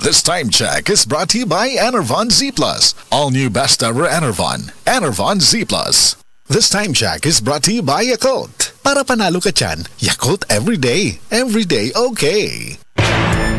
This time check is brought to you by Enervon Z+. All new best ever Enervon. Enervon Z+. This time check is brought to you by Yakult. Para panalo ka dyan, Yakult everyday. Everyday okay.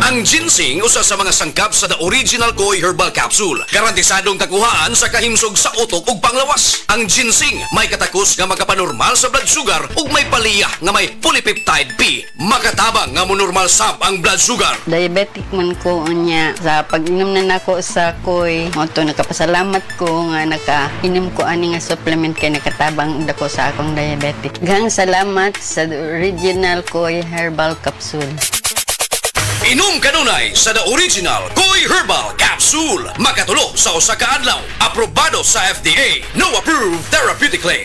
Ang ginseng usa sa mga sangkap sa The Original Koi Herbal Capsule. Garantisadong taguhaan sa kahimsog sa utok ug panglawas. Ang ginseng may katakos nga magapanormal sa blood sugar ug may paliyah nga may polypeptide P. Makatabang nga monormal sab ang blood sugar. Diabetic man ko unya. Sa pag-inom na nako sa koi, moto nakapasalamat ko nga nakainom ko ani nga supplement kay nakatabang dako sa akong diabetic. Gang salamat sa The Original Koi Herbal Capsule. Inom kanunay sa The Original Koi Herbal Capsule. Makatulo sa usa ka adlaw. Aprobado sa FDA. No approved therapeutically.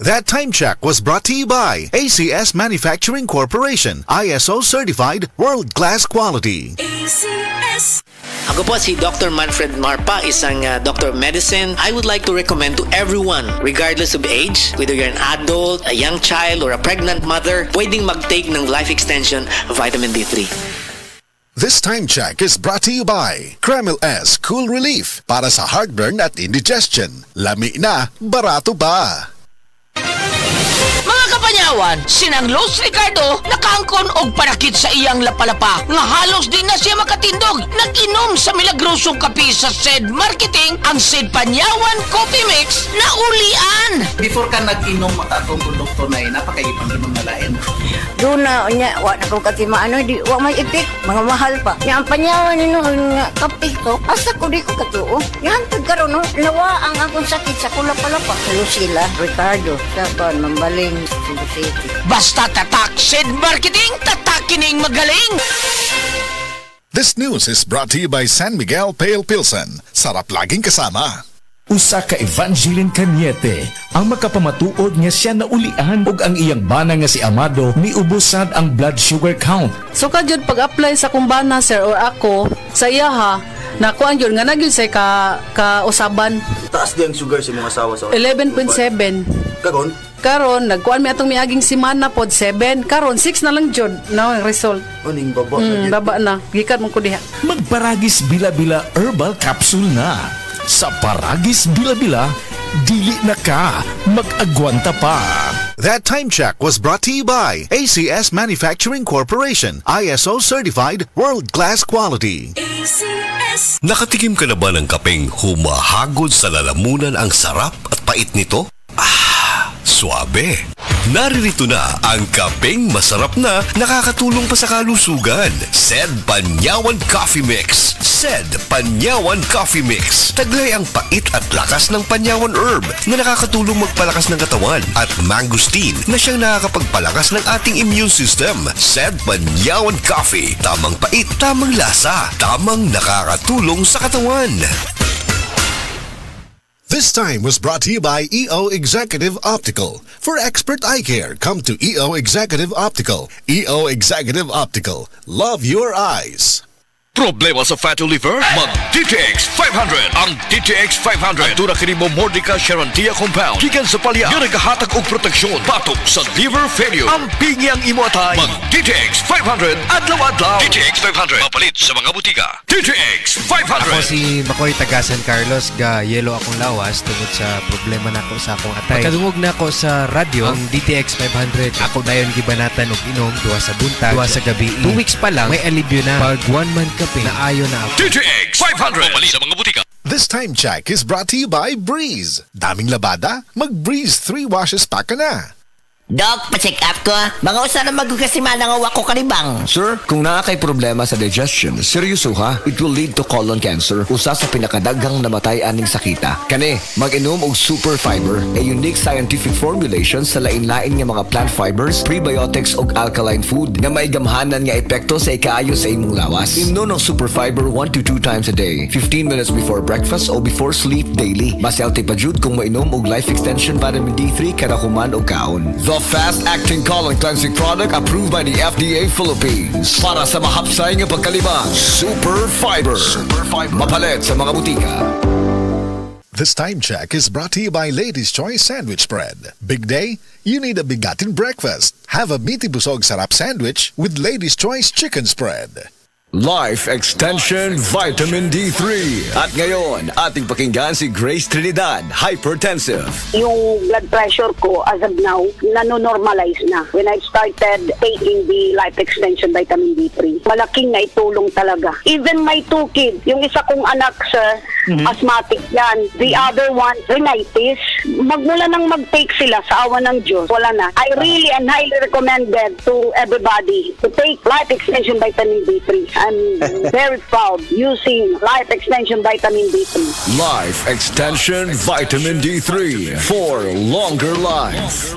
That time check was brought to you by ACS Manufacturing Corporation. ISO certified world-class quality. ACS. Ako po si Dr. Manfred Marpa, isang Doctor of Medicine. I would like to recommend to everyone, regardless of age, whether you're an adult, a young child, or a pregnant mother, pwedeng mag-take ng Life Extension Vitamin D3. This time check is brought to you by Kremil S Cool Relief para sa heartburn at indigestion. Lami na, barato pa. Mga kapanyawan, sinang Los Ricardo nakaangkon og panakit sa iyang lapalapa nga halos di na siya makatindog. Nag-inom sa milagrosong kape sa SED Marketing ang SED Panyawan Coffee Mix na ulian. Before ka nag-inom atong produkto na napakaibang inom na lain. Doon na, wala na kong katimaan, wala may ipik, mga mahal pa. Yan, panyawan nino, kape ko, asa ko di ko katuo. Yan, pagkaroon, nawa ang akong sakit sa kulapalapa. Lucila, Ricardo, Saban, Mambaling, Cebu City. Basta tatak SED Marketing, tatakining magaling! This news is brought to you by San Miguel Pale Pilsen. Sarap laging kasama. Usa ka Evangeline Cañete ang makapamatuod nga siya na ulian ug ang iyang bana nga si Amado miubusad ang blood sugar count. So kadyod pag-apply sa kumbana sir or ako sa iya ha nakuan yun nga nagyud say ka usaban. Taas di ang sugar sa mga asawa sa 11.7. Karon nagkuan mi atong miaging semana pod 7. Karon 6 na lang jud now ang result. Uning baba na. Baba na. Gikan mo ko diha. Magparagis bila-bila herbal capsule na. Sa Paragis Bila-Bila, dili na ka mag-agwanta pa. That time check was brought to you by ACS Manufacturing Corporation. ISO certified world-class quality. ACS. Nakatikim ka na ba ng kapeng humahagod sa lalamunan ang sarap at pait nito? Suabe. Naririto na ang kapeng masarap na nakakatulong pa sa kalusugan. SED Panyawan Coffee Mix. SED Panyawan Coffee Mix. Taglay ang pait at lakas ng panyawan herb na nakakatulong magpalakas ng katawan at mangosteen na siyang nakakapagpalakas ng ating immune system. SED Panyawan Coffee. Tamang pait, tamang lasa, tamang nakakatulong sa katawan. This time was brought to you by EO Executive Optical. For expert eye care, come to EO Executive Optical. EO Executive Optical. Love your eyes. Problema sa fatty liver? Mag-DTX 500. Ang DTX 500 ang tura kini mo Mordica Charantia Compound gikan sa palya nga nagahatag og proteksyon batok sa liver failure. Ang pingyang imo atay. Mag-DTX 500 adlaw-adlaw. DTX 500 mapalit sa mga butika. DTX 500. Ako si Makoy taga San Carlos ga yelo akong lawas tungod sa problema nako sa akong atay. Pagkadungog nako sa radyo ang DTX 500 ako dayon gibanatan og inom duha sa buntag, duha sa gabi. 2 weeks pa lang may alibyo na pag 1 month naayo na ako. DTX 500 mapalit sa mga butika. This time check is brought to you by Breeze. Daming labada? Mag-Breeze 3 washes pa ka na. Doc, pa-check up ko. Mga usa na magkasimana nga wako kalibang. Sir, kung naa kay problema sa digestion, seryoso ha, it will lead to colon cancer, usa sa pinakadaghang namatay aning sakita. Kani, mag-inom og Super Fiber, a unique scientific formulation sa lain-lain nga mga plant fibers, prebiotics ug alkaline food nga may gamhanan nga epekto sa ikaayo sa imong lawas. Inom ng Super Fiber 1 to 2 times a day, 15 minutes before breakfast o before sleep daily. Mas healthy pa jud kung mainom og Life Extension Vitamin D3 kada human og kaon. The fast-acting colon cleansing product approved by the FDA Philippines. Para sa mahapsay nga pagkalibang, Super Fiber. Mapalit sa mga butika. This time check is brought to you by Ladies' Choice Sandwich Spread. Big day? You need a bigatin breakfast. Have a meaty busog sarap sandwich with Ladies' Choice Chicken Spread. Life Extension Vitamin D3. At ngayon, ating pakinggan si Grace Trinidad, hypertensive. Yung blood pressure ko as of now, nanonormalize na. When I started taking the Life Extension Vitamin D3, malaking naitulong talaga. Even my 2 kids, yung isa kong anak, sir, asthmatic yan. The other one, rhinitis. Magmula nang mag-take sila sa awa ng Diyos, wala na. I really and highly recommended to everybody to take Life Extension Vitamin D3. I'm very proud using Life Extension Vitamin D3. Life Extension Vitamin D3 for longer life.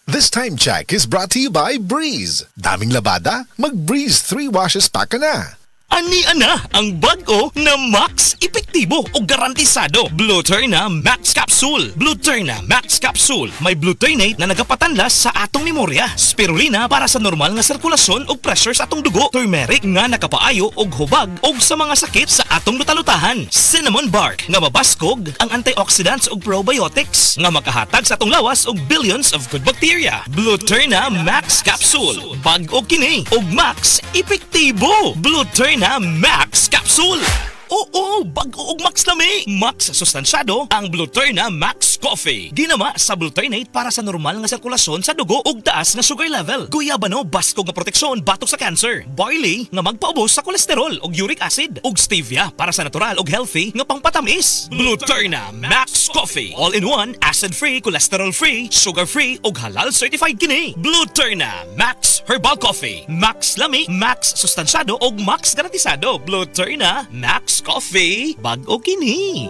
This time check is brought to you by Breeze. Daming labada? Mag-Breeze 3 washes pa ka na. Ani ana ang bag-o na Max epektibo o garantisado. Blueterna Max Capsule. Blueterna Max Capsule. May Blueternate na nagapatanlas sa atong memorya. Spirulina para sa normal nga sirkulasyon o pressure sa atong dugo. Turmeric nga nakapaayo og hubag og sa mga sakit sa atong lutalutahan. Cinnamon bark nga mabaskog ang antioxidants ug probiotics nga makahatag sa atong lawas og billions of good bacteria. Blueterna Max Capsule. Bag-o kini og Max epektibo. Blueterna na Max Capsule. Oo, bag-o og Max lami. Max sustansyado ang Blueterna Max Coffee. Ginama sa Blueternate para sa normal nga sirkulasyon sa dugo ug taas nga sugar level. Guyabano basko nga proteksyon batok sa cancer. Barley nga magpaubos sa kolesterol ug uric acid. Ug stevia para sa natural ug healthy nga pangpatamis. Blueterna Max Coffee. All-in-one, acid-free, cholesterol-free, sugar-free ug halal certified kini. Blueterna Max Herbal Coffee. Max lami, Max sustansyado ug Max garantisado. Blueterna Max Coffee, bag-o kini.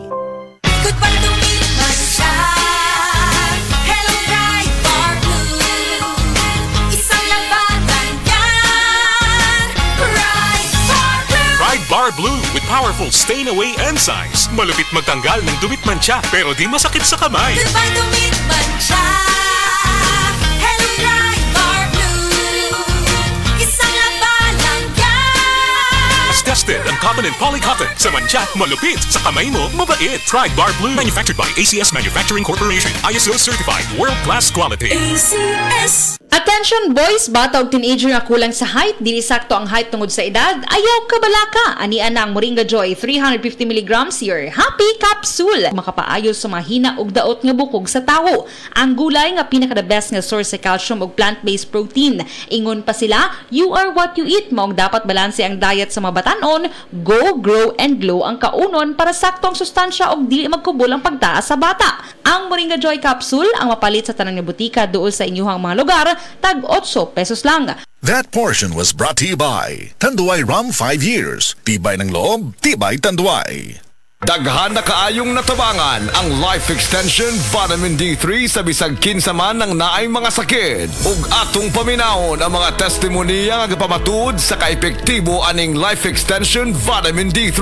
Goodbye to me, Mansha. Hello, Ride Bar Blue. Isang labanan yan. Ride Bar Blue. Ride Bar Blue with powerful stain-away enzymes. Malupit magtanggal ng dumit mancha pero di masakit sa kamay. Goodbye to me, Mansha. Hello, Ride Bar Blue. Isang labanan yan. Tested ang cotton and polycotton. Sa mancha, malupit. Sa kamay mo, mabait. Ride Bar Blue. Manufactured by ACS Manufacturing Corporation. ISO certified. World-class quality. ACS. Attention boys, bata o teenager na kulang sa height, dili sakto ang height tungod sa edad, ayaw kabalaka. Ania na ang Moringa Joy 350mg your happy capsule. Makapaayo sa mahina ug daot nga bukog sa tawo. Ang gulay nga pinaka the best nga source sa calcium ug plant-based protein. Ingon pa sila, you are what you eat. Maong dapat balanse ang diet sa mga batanon. Go, grow, and glow ang kaunon para sakto ang sustansya ug dili magkubol ang pagtaas sa bata. Ang Moringa Joy capsule ang mapalit sa tanang nga butika duol sa inyuhang mga lugar, tag 8 pesos lang. That portion was brought to you by Tanduay Rum 5 years. Tibay ng loob, tibay Tanduay. Daghan na kaayong natabangan ang Life Extension Vitamin D3 sa bisag kinsa man ng naay mga sakit. Ug atong paminahon ang mga testimonya nga gapamatud sa kaepektibo aning Life Extension Vitamin D3.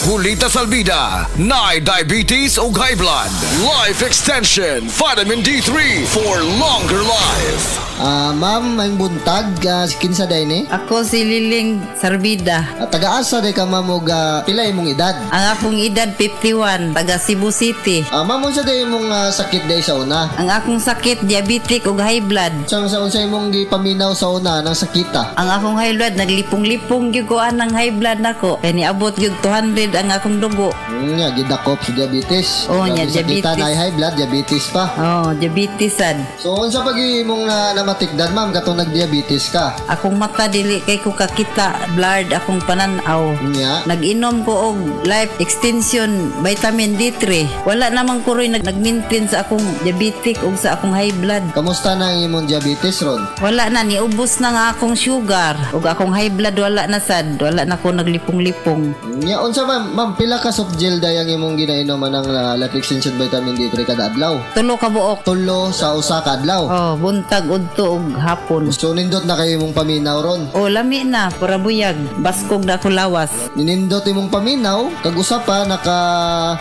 Julita Salvida, naay diabetes ug high blood. Life Extension Vitamin D3 for longer life. Ma'am, may buntag, kinsa day ni? Ako si Liling Sarbida. Taga-asa day ka, ma'am, og pilay mong edad? Ang akong edad 51, taga Cebu City. Ma'am, unsa day mong sakit day sa una? Ang akong sakit, diabetic ug high blood. Sa unsa imong gipaminaw sa una ng sakita? Ang akong high blood, naglipong-lipong gyud ko ang high blood nako. Kay niabot gyud 200 ang akong dugo. Nya gidakop sa diabetes. Oh, nya diabetes. Na high blood, diabetes pa. Oh, diabetes sad. So unsa pag imong namatikdan, ma'am, katong nagdiabetes ka? Akong mata dili kay ko kakita, blurred akong pananaw. Nya nag-inom ko og Life Extension Vitamin D3. Wala namang ko rin nag-maintain sa akong diabetic ug sa akong high blood. Kamusta na ang imong diabetes ron? Wala na, niubos na nga akong sugar ug akong high blood wala na sad. Wala na ko naglipong-lipong. Nya unsa ma'am, pila ka soft gel day ang imong ginainom ng Life Extension Vitamin D3 kada adlaw? 3 ka buok. 3 sa usa ka adlaw. Oh, buntag udto ug hapon. So nindot na kayo imong paminaw ron? Oh, lami na, para buyag. Baskog na ako lawas. Ninindot imong paminaw, kag usa pa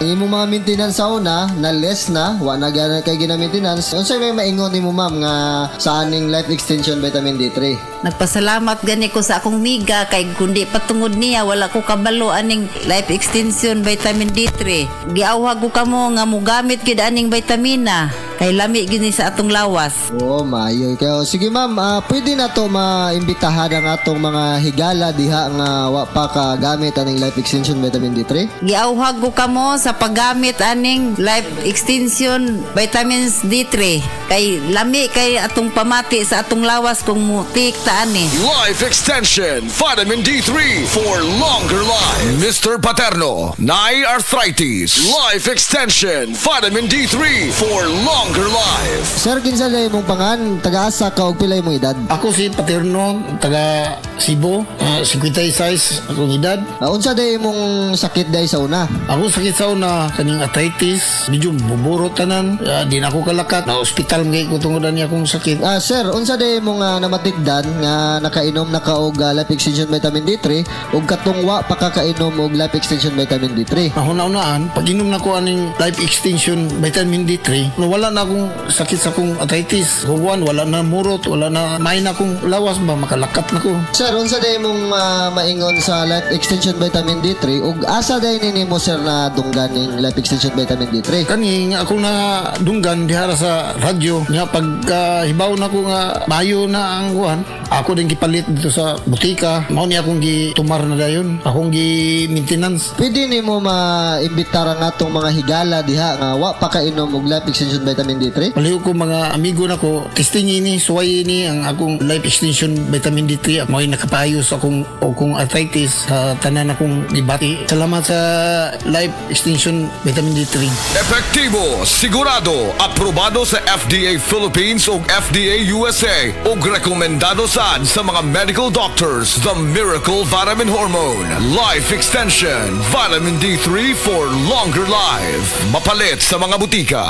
imong mga maintenance sa una na less na wa na kay gina-maintenance. Unsay may maingon nimo ma'am nga sa aning life extension vitamin D3? Nagpasalamat gani ko sa akong miga kay kundi patungod niya wala ko kabalo aning life extension vitamin D3. Giawhag ko kamo nga mogamit gid aning vitamina kay lami gini sa atong lawas. Oo, maayo kayo. Sige ma'am, pwede na to maimbitahan ang atong mga higala diha nga wa pa ka gamit aning life extension vitamin D3. Giawhag ko kamo sa paggamit aning life extension vitamins D3 kay lami kay atong pamati sa atong lawas kung mutik ta ani. Life Extension Vitamin D3 for longer life. Mr. Paterno, Nay Arthritis. Life Extension Vitamin D3 for longer life. Sir, kinsa day mong pangan? Taga-asa ka og pilay mong edad? Ako si Paterno, taga Cebu, 56 akong edad. Unsa day mong sakit day sa una? Ako sakit sa una kaning arthritis, medyo buburot tanan, di na ako kalakat. Na hospital ngay ko tungod ani akong sakit. Sir, unsa day mong namatikdan nga nakainom na ka og life extension vitamin D3 ug katong wa pa kakainom og life extension vitamin D3? Nahuna-unaan, pag inom na ko aning life extension vitamin D3, wala na akong sakit sa akong arthritis. Huwan, wala na murot, wala na may na akong lawas ba, makalakat na ko. Sir, unsa day mong maingon sa life extension vitamin D3 ug asa day nimo sir na dunggan ning life extension vitamin D3? Kani nga ako na dunggan dihara sa radyo nga pag hibaw na ko nga mayo na ang kuan, ako din gipalit dito sa butika. Mao ni akong gitumar na dayon, akong gi-maintenance. Pwede nimo maimbitaran ang atong mga higala diha nga wa pa kainom og life extension vitamin D3? Paliw ko mga amigo na ko, testing ini, suway ini ang akong life extension vitamin D3. Mo'y nakapayos akong arthritis sa tanan akong gibati. Salamat sa life extension vitamin D3. Epektibo, sigurado, aprobado sa FDA Philippines ug FDA USA ug rekomendado sa mga medical doctors. The Miracle Vitamin Hormone. Life Extension Vitamin D3 for longer life. Mapalit sa mga butika.